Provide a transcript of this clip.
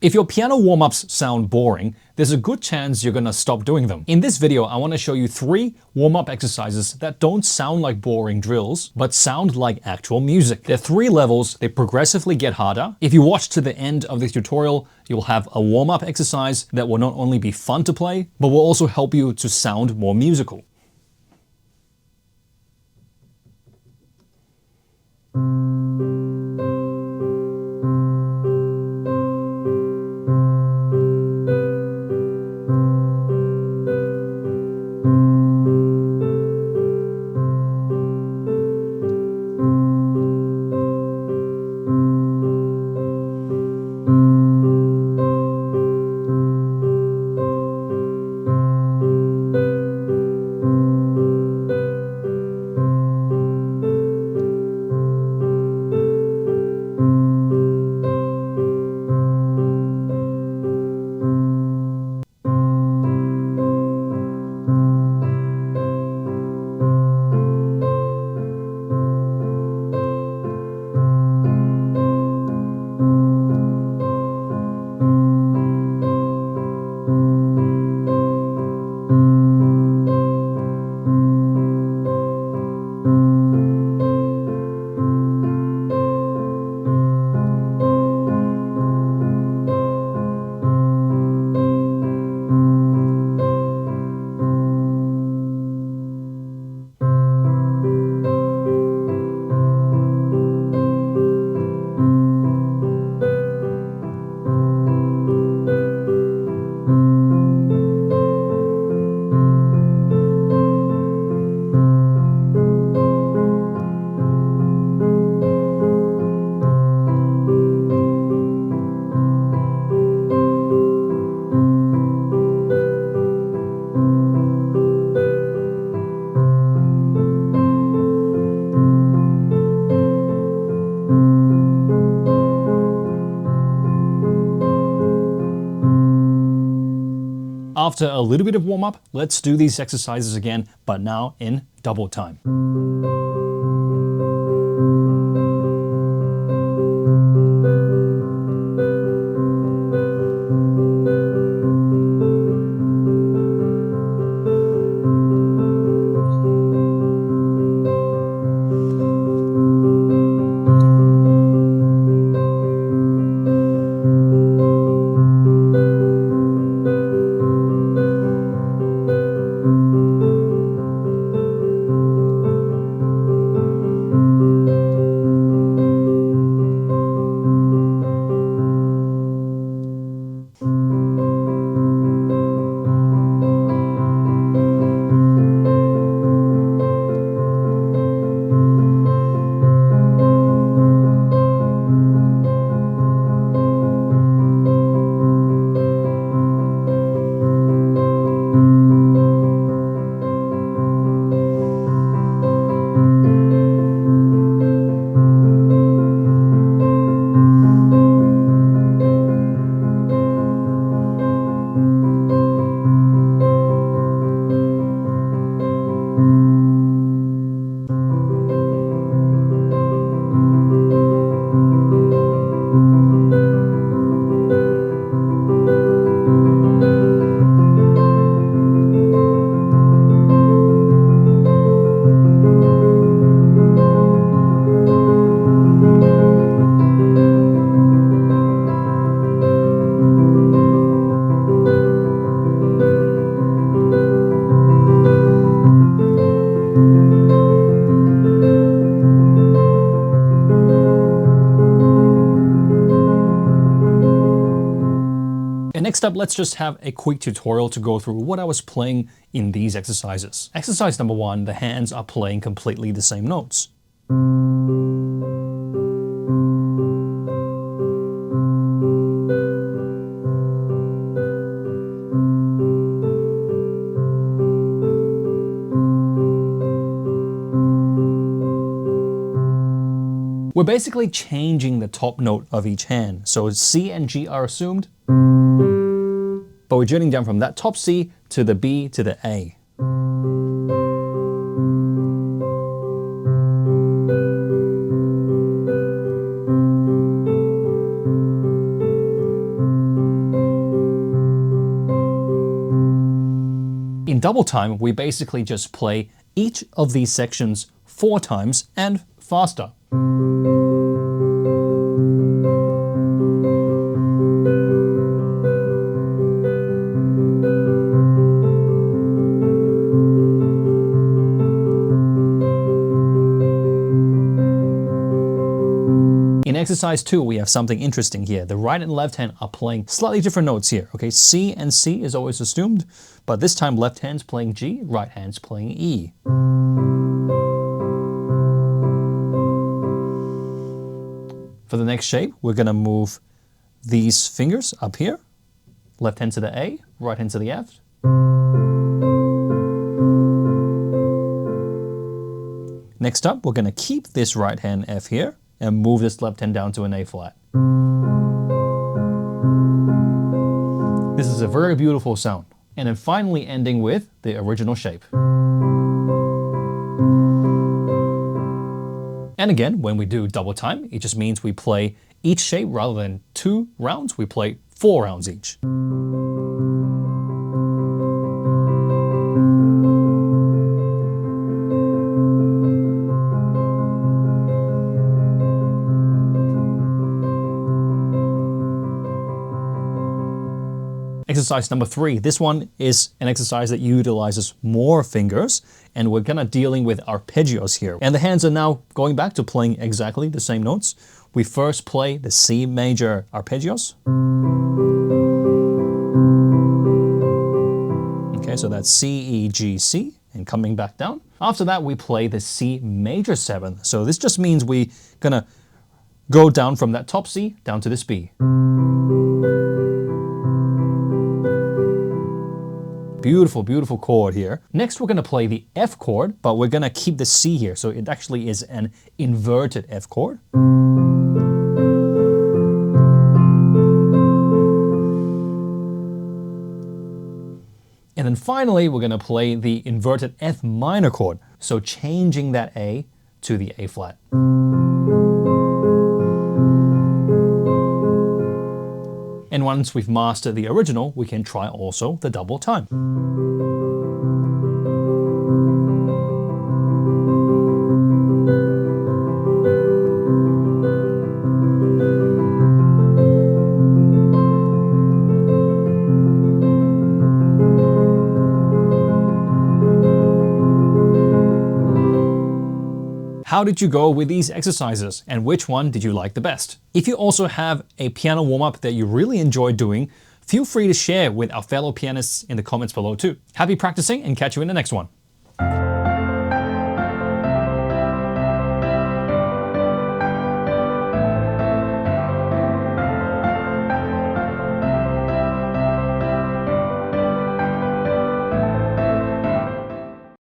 If your piano warm-ups sound boring, there's a good chance you're gonna stop doing them. In this video, I want to show you 3 warm-up exercises that don't sound like boring drills, but sound like actual music. There are 3 levels, they progressively get harder. If you watch to the end of this tutorial, you'll have a warm-up exercise that will not only be fun to play, but will also help you to sound more musical. After a little bit of warm-up, let's do these exercises again, but now in double time. Next up, let's just have a quick tutorial to go through what I was playing in these exercises. Exercise number 1, the hands are playing completely the same notes. We're basically changing the top note of each hand. So C and G are assumed, but we're journeying down from that top C to the B to the A. double time, we basically just play each of these sections 4 times and faster. In exercise 2, we have something interesting here. The right and left hand are playing slightly different notes here. Okay, C and C is always assumed, but this time left hand's playing G, right hand's playing E. For the next shape, we're gonna move these fingers up here. Left hand to the A, right hand to the F. Next up, we're gonna keep this right hand F here and move this left hand down to an A flat. This is a very beautiful sound. And then finally ending with the original shape. And again, when we do double time, it just means we play each shape rather than 2 rounds, we play 4 rounds each. Exercise number 3. This one is an exercise that utilizes more fingers, and we're gonna dealing with arpeggios here. And the hands are now going back to playing exactly the same notes. We first play the C major arpeggios. Okay, so that's C, E, G, C, and coming back down. After that, we play the C major 7. So this just means we're gonna go down from that top C down to this B. Beautiful, beautiful chord here. Next, we're gonna play the F chord, but we're gonna keep the C here. So it actually is an inverted F chord. And then finally, we're gonna play the inverted F minor chord. So changing that A to the A flat. And once we've mastered the original, we can try also the double time. How did you go with these exercises, and which one did you like the best? If you also have a piano warm-up that you really enjoy doing, feel free to share with our fellow pianists in the comments below too. Happy practicing, and catch you in the next one.